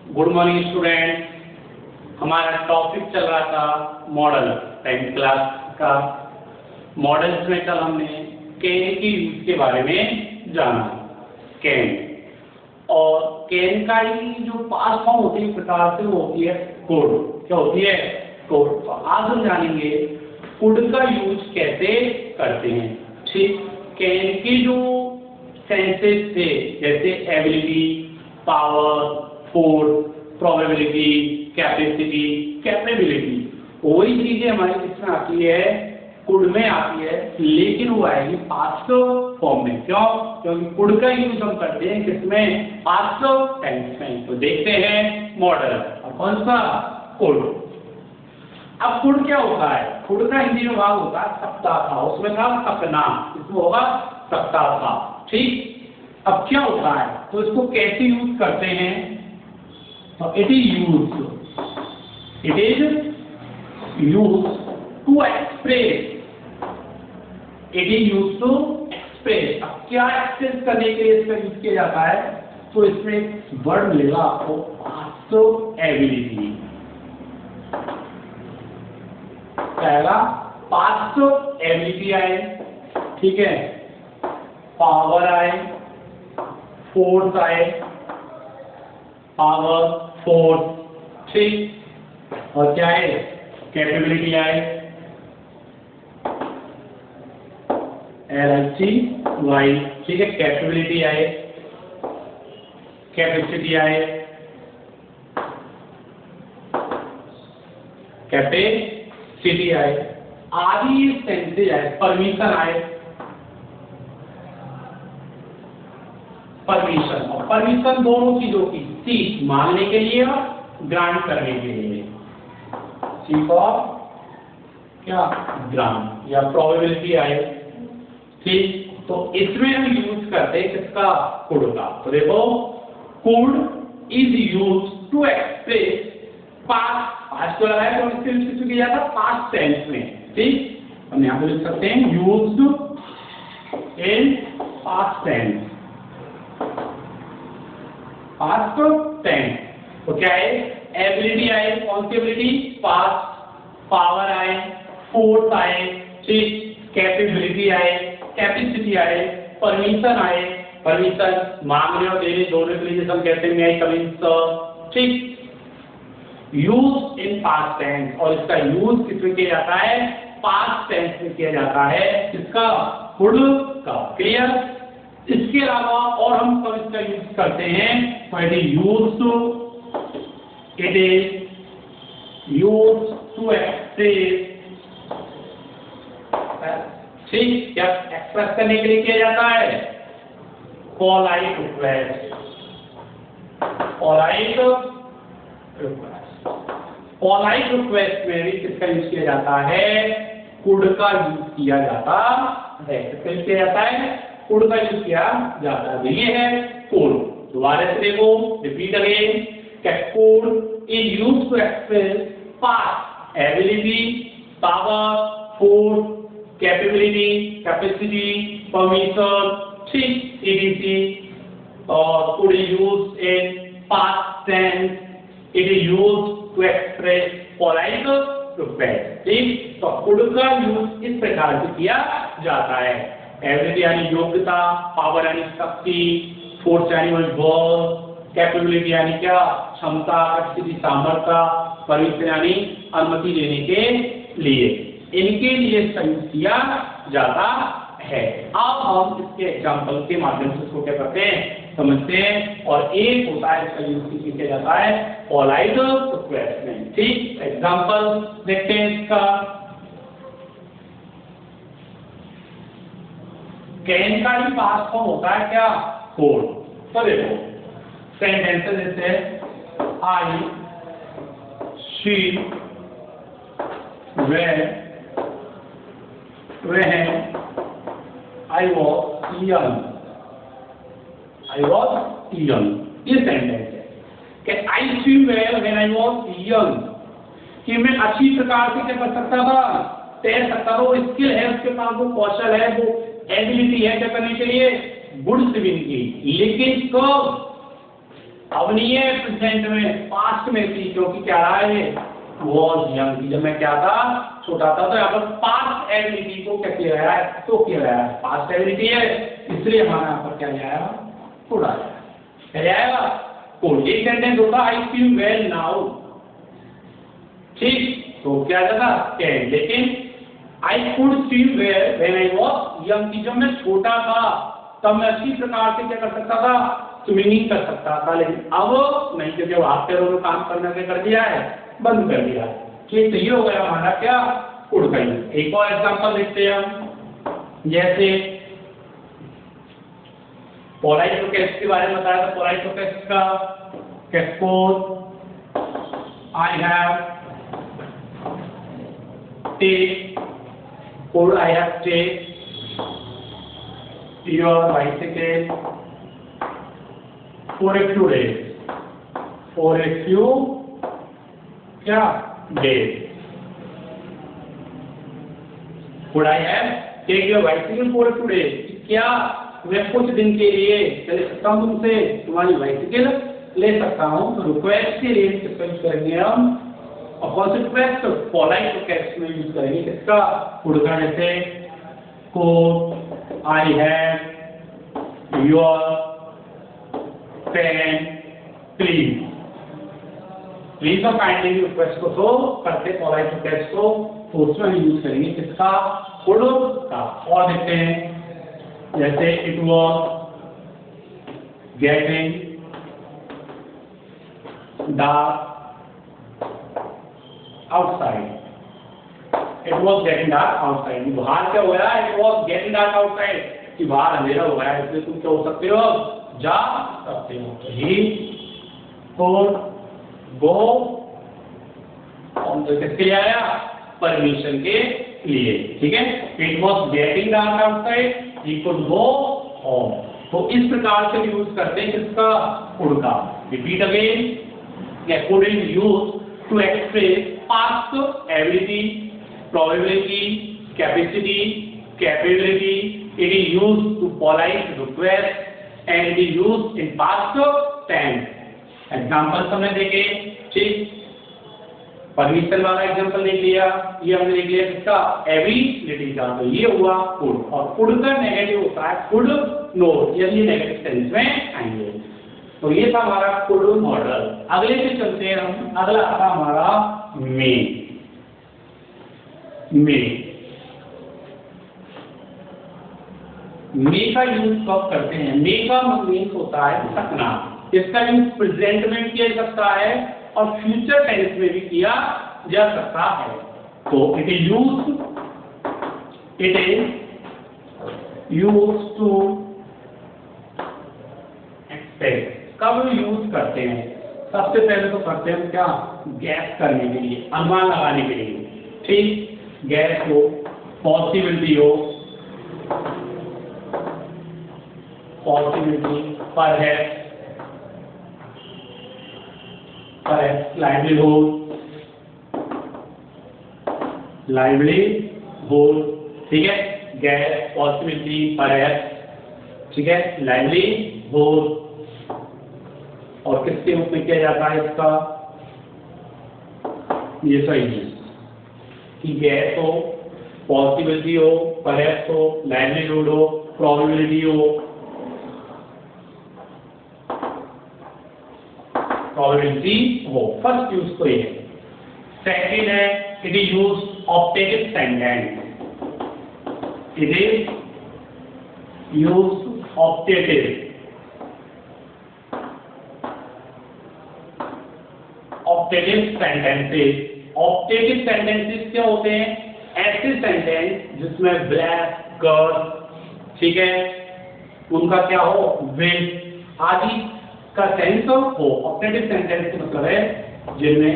Good morning student. हमारा topic चल रहा था मॉडल 10th क्लास का। मॉडल्स में कल हमने कैन की यूज के बारे में जाना। कैन और कैन का ही जो पास्ट फॉर्म होती है प्रकार से वो होती है कुड। क्या होती है? कुड। तो आज हम जानेंगे कुड का यूज कैसे करते हैं। ठीक, कैन की जो सेंसेस थे जैसे ability, power, force, probability, capacity, capability, वही चीजें हमारे किसमें आती है? कुड में आती है, लेकिन वो आएगी पास्ट फॉर्म में। क्यों? क्योंकि कुड का यूज हम करते हैं किसमें? पास्ट टेंस में। तो देखते हैं मॉडल कौन सा? कुड। अब कुड क्या होता है? कुड का हिंदी में भाग होता है सकता था, उसमें था सकना, इसमें होगा सकता था। ठीक, अब क्या होता है तो इसको कैसे यूज करते हैं? तो it is use to express. It is use to express. अब क्या एक्सप्रेस करने के लिए इसका यूज किया जाता है? तो इसमें वर्ड मिलेगा आपको पास्ट एबिलिटी। पहला पास्ट एबिलिटी आए, ठीक है, पावर आए, फोर्स आए, पावर, फोर्स, ठीक, और क्या है? कैपेबिलिटी आए, LHY, ठीक है, कैपेबिलिटी आए, कैपेसिटी आए, कैपेसिटी आए, आदि सेंसेज आए, परमिशन आए, परमिशन। और परमिशन दोनों चीजों की, सीख मांगने के लिए और ग्रांट करने के लिए। सीख और क्या? ग्रांट या प्रोबेबिलिटी आए। ठीक, तो इसमें हम यूज करते हैं किसका? कुड का। तो देखो, could is use to express past को लगाया तो इससे यूज किया जाता पास्ट टेंस में। ठीक, हम यहां पे लिख सकते हैं used in past tense. Past tense तो क्या है? एबिलिटी आए, कौन सी एबिलिटी? पास्ट। पावर आए, फोर्स आए, ठीक, कैपेबिलिटी आए, कैपेसिटी आए, परमिशन आए, परमिशन मांगने और देने दोनों के लिए हम कहते हैं मैं कमिंग। ठीक, यूज इन पास्ट टेंस, और इसका यूज किसमें किया जाता है? पास्ट टेंस में किया जाता है। किसका? कुड का। क्लियर? इसके अलावा और हम कब इसका यूज करते हैं? It is use to express. ठीक, क्या एक्सप्रेस करने के लिए किया जाता है? Polite request. Polite request. Polite request में भी किसका यूज किया जाता है? कुड का यूज किया जाता है। किसका यूज किया जाता है? कुड का यूज किया जाता है। ये है कुड। दोबारा से देखो, repeat again, could is used to express past ability, power, force, capability, capacity, permission, ठीक, etc. और could is used in past tense. It is used to express polite request. ठीक, तो कुड का यूज इस प्रकार से किया जाता है। एबिलिटी यानी योग्यता, पावर यानी शक्ति, फोर्स यानी बल, कैपेबिलिटी यानी क्या? क्षमता, कैपेसिटी सामर्थ्य, परमिशन यानी अनुमति देने के लिए। इनके लिए इसका यूज किया जाता है। अब हम इसके एग्जांपल के माध्यम से इसको क्या करते हैं? समझते हैं। और एक होता है इसका यूज किया जाता है पोलाइट रिक्वेस्ट में। ठीक, एग्जांपल देखते हैं इसका। कैन का भी पास्ट फॉर्म होता है क्या? कुड। तो देखो सेंटेंसेस जैसे I, she, we, I was young, ये सेंटेंस है कि I swim well when I was young, कि मैं अच्छी प्रकार से क्या कर सकता था? तैर सकता था। वो स्किल है उसके पास, वो कौशल है, वो एबिलिटी है क्या करने के लिए? गुड स्विमिंग की, लेकिन कब? अब नहीं है प्रेजेंट में, पास्ट में थी, क्योंकि क्या रहा है, वॉज यंग। जब मैं क्या था, छोटा था, तो यहाँ पर पास्ट एबिलिटी को क्या किया गया है, तो किया गया है, पास्ट एबिलिटी है, इसलिए हमारा यहाँ पर क्या आएगा, कुड आएगा। क्या आएगा? कुड। एक सेंटेंस होता आई फील वेल नाउ, ठीक, तो क्या जाता कैन, लेकिन I could swim well when I was young, जब मैं छोटा था तब मैं अच्छी प्रकार से क्या कर सकता था, स्विमिंग कर सकता था, लेकिन अब नहीं, क्योंकि हाथ पैरों में काम करना क्या कर दिया है, बंद कर दिया। ठीक, तो ये हो गया हमारा क्या, कुड का यूज। एक और एग्जांपल देखते हैं हम, जैसे पोलाइट प्रोकेस्ट के बारे में बताया था। पोलाइट प्रोकेस्ट का कैस्पोज I have take, could I have take your bicycle for a few days, for a few क्या days? Could I have take your bicycle for a few days? क्या मैं कुछ दिन के लिए चले सकता हूँ तुमसे, तुम्हारी बाइसिकल ले सकता हूँ? तो रिक्वेस्ट के लिए किसका यूज करेंगे हम, और कौन सी रिक्वेस्ट, पोलाइट रिक्वेस्ट में यूज करेंगे किसका, कुड का। जैसे could I have your pen please, please और काइंडली रिक्वेस्ट को तो करते पोलाइट रिक्वेस्ट को, तो उसमें हम यूज करेंगे किसका, कुड का। और देखते हैं, जैसे it was getting dark outside, it was getting dark outside, बाहर क्या हो गया, it was getting dark outside, कि बाहर अंधेरा हो गया, इसलिए तुम क्या हो सकते हो, जा सकते हो। तो he could go, और किसके लिए आया, परमिशन के लिए, ठीक है। it was getting dark outside, he could go home। तो इस प्रकार से यूज करते हैं किसका, could का। repeat again, could is used to express past ability, probability, capacity, capability. It is used to polite request and it is used in past tense. Examples हमने देखे, ठीक, परमिशन वाला एग्जांपल देख लिया, ये हमने देख लिया किसका, एबिलिटी का, तो ये हुआ कुड। और कुड का नेगेटिव होता है कुड नॉट, यदि नेगेटिव सेंस में आएंगे। तो ये था हमारा कुड मॉडल। अगले पे चलते हैं हम, अगला था हमारा मे। मे का यूज कब करते हैं, मे का मीन्स होता है सकना। इसका यूज प्रेजेंट में किया जा सकता है और फ्यूचर टेंस में भी किया जा सकता है। तो it is use to expect. कब यूज करते हैं, सबसे पहले तो करते हैं क्या, गैस करने के लिए, अनुमान लगाने के लिए, ठीक, गैस हो, पॉसिबिलिटी हो, पॉसिबिलिटी, परहैप्स, लाइवलीहुड, ठीक है, गैस, पॉसिबिलिटी, परहैप्स, ठीक है, लाइवलीहुड। और किसके रूप में किया जाता है इसका, ये सही है कि गैस हो, पॉसिबिलिटी हो, परहैप्स हो, लाइवलीहुड हो, प्रोबेबिलिटी हो, फर्स्ट यूज तो ये। सेकंड है, it is use optative sentence, it is use optative sentences. Optative sentences क्या होते हैं, ऐसे सेंटेंस जिसमें ब्लैक, गर्ल, ठीक है, उनका क्या हो, विल आदि का सेंस हो। ऑप्टेटिव सेंटेंस का मतलब है जिनमें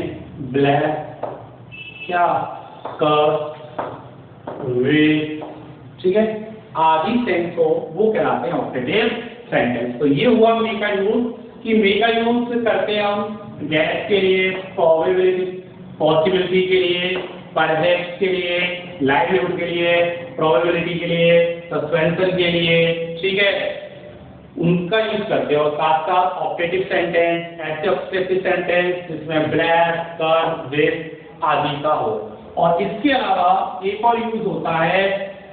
ब्लैक, क्या, कर्व, विल, ठीक है, आदि सेंस हो, वो कहलाते हैं ऑप्टेटिव सेंटेंस। तो ये हुआ मे का यूज, कि मे का यूज करते हैं हम गैस के लिए, प्रोबेबिलिटी, पॉसिबिलिटी के लिए, परहैप्स के लिए, लाइवलीहुड के लिए, प्रोबेबिलिटी के लिए, सस्पेंशन के लिए, ठीक है, उनका यूज करते हैं। और साथ साथ ऑप्टेटिव सेंटेंस, ऐसे ऑप्टेटिव सेंटेंस जिसमें ब्लैक, कर, विथ आदि का हो। और इसके अलावा एक और यूज होता है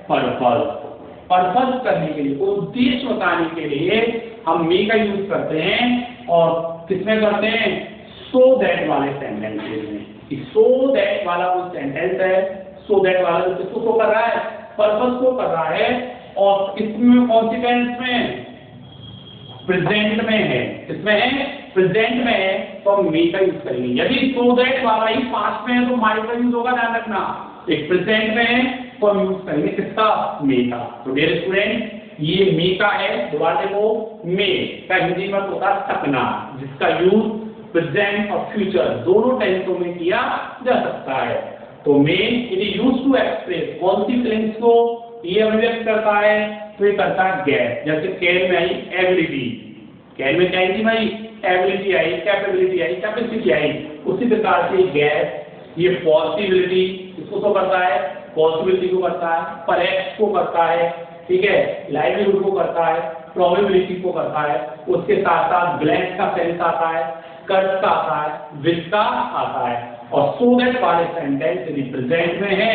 पर्पस। पर्पस करने के लिए, उद्देश्य बताने के लिए हम मे का यूज करते हैं। और किसमें करते हैं? सो दैट वाले सेंटेंसेस में। सो दैट वाला वो सेंटेंस है, सो दैट वाला किसको शो कर रहा है? पर्पस को कर रहा है। और इसमें कौन सी टेंस में? प्रेजेंट में है। किसमें है? प्रेजेंट में है, तो हम मे का यूज करेंगे। यदि सो दैट वाला ही पास्ट में है तो माई का यूज होगा, ध्यान रखना। एक प्रेजेंट में है तो हम यूज करेंगे किसका? मे का। तो डियर स्टूडेंट, ये मे का है। दोबारा देखो, मे का हिंदी में होता है सकना, जिसका यूज प्रेजेंट और फ्यूचर दोनों टेंसों में किया जा सकता है। तो may it is used to express कौन सी फीलिंग्स को ये अभिव्यक्त करता है? तो ये करता है गैस। जैसे कैन में आई एबिलिटी, कैन में क्या आई थी भाई? Ability I, capability I, capacity I. उसी प्रकार से गैस ये पॉसिबिलिटी इसको तो करता है, पॉसिबिलिटी को करता है, परहैप्स को करता है, ठीक है, लाइवलीहुड को करता है, प्रोबेबिलिटी को करता है। उसके साथ साथ ब्लैंक का सेंस आता है, कर्स का आता है, विच का आता है। और सो दैट वाले सेंटेंस यदि प्रेजेंट में है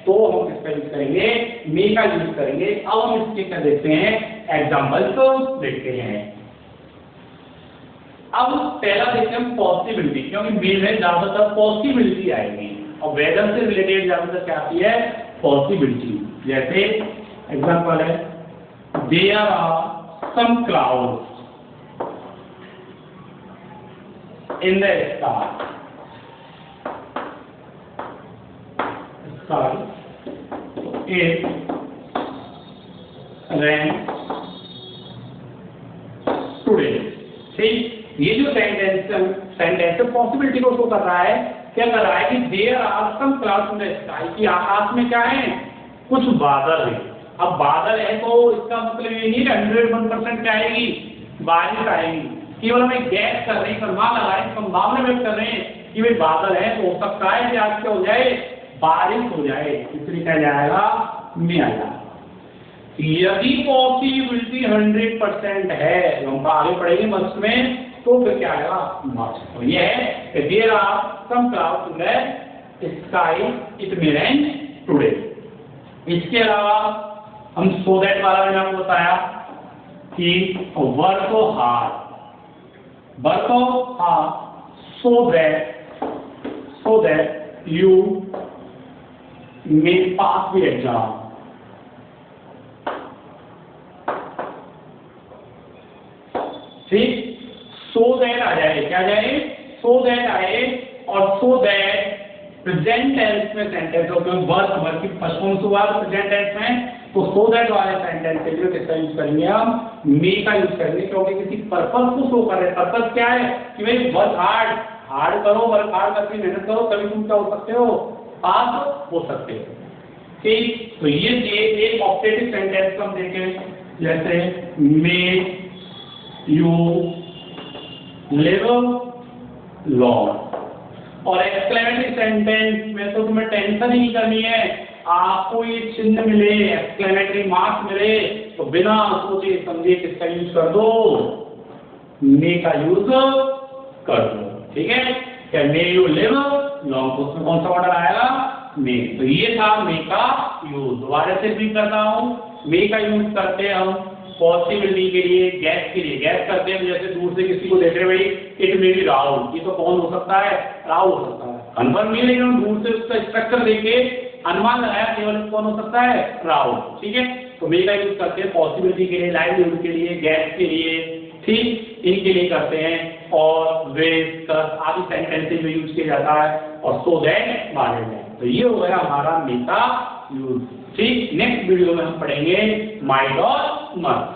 तो हम किसका यूज करेंगे? मे का यूज करेंगे। अब हम इसके क्या देखते हैं? एग्जाम्पल तो देखते हैं। अब पहला देखते हैं पॉसिबिलिटी, क्योंकि मे में ज्यादातर पॉसिबिलिटी आएगी और वेदर से रिलेटेड ज्यादातर क्या आती है? पॉसिबिलिटी। जैसे एग्जाम्पल है, there are some clouds in the sky. It rains today। ठीक, ये जो सेंटेंस पॉसिबिलिटी को शो कर रहा है। क्या कर रहा है कि there are some clouds in the sky, कि आकाश में क्या है? कुछ बादल है। अब बादल है तो इसका मतलब ये नहीं 100% क्या आएगी? बारिश आएगी। केवल हमें गैस कर रहे हैं, अनुमान लगा रहे हैं, संभावना व्यक्त कर रहे हैं कि भाई बादल है तो हो सकता है कि आज क्या हो जाए? बारिश हो जाए। इसलिए क्या जाएगा? में आएगा। यदि पॉसिबिलिटी 100% है, हम आगे पढ़ेंगे मस्त में, तो फिर क्या आएगा? मस्त। तो ये है there are some clouds in the sky, it may rain today. इसके अलावा हम सो दैट वाला मैंने आपको बताया कि work hard, work hard so that you may pass the exam। ठीक, so that आ जाए, क्या जाए? so that आए। और so that प्रेजेंट टेंस में सेंटेंस हो, क्योंकि वर्क की फर्स्ट फॉर्म हुआ प्रेजेंट टेंस में, तो so that वाले सेंटेंस के लिए किसका यूज करेंगे? हम मे का यूज करेंगे, क्योंकि किसी पर्पस को शो कर रहे हैं। पर्पस क्या है? कि भाई वर्क हार्ड करो, वर्क हार्ड करके मेहनत करो, तभी तुम क्या हो सकते हो? पास हो सकते हो। ठीक, तो ये एक ऑप्टेटिव सेंटेंस को हम देखें, जैसे मे यू लिव लॉन्ग। और एक्सक्लेमेटरी सेंटेंस में तो तुम्हें टेंशन ही नहीं करनी है। आपको ये चिन्ह मिले, एक्सक्लेमेटरी मार्क्स मिले, तो बिना सोचे समझे किसका यूज कर दो? मे का यूज कर दो। ठीक है, क्या मे यू लिव लॉन्ग, उसमें कौन सा ऑर्डर आएगा? मे। तो ये था मे का यूज। दोबारा से भी करता हूं, मे का यूज करते हैं हम पॉसिबिलिटी के लिए, गैस के लिए। गैस करते हैं जैसे दूर से किसी को देख रहे भाई, इट मे बी राहुल, ये तो कौन हो सकता है? राहुल हो सकता है। कंफर्म नहीं, लेकिन हम दूर से उसका स्ट्रक्चर देखे अनुमान लगाया केवल कौन हो सकता है? राहुल। ठीक है, तो मे का यूज करते हैं पॉसिबिलिटी के लिए, लाइवलीहुड के लिए, गैस के लिए, ठीक, इनके लिए करते हैं। और विथ, कस आदि सेंटेंसेस में यूज किया जाता है। और सो दैट वाले में। तो ये हो गया हमारा मे का यूज। ठीक, नेक्स्ट वीडियो में हम पढ़ेंगे माइट और मस्ट।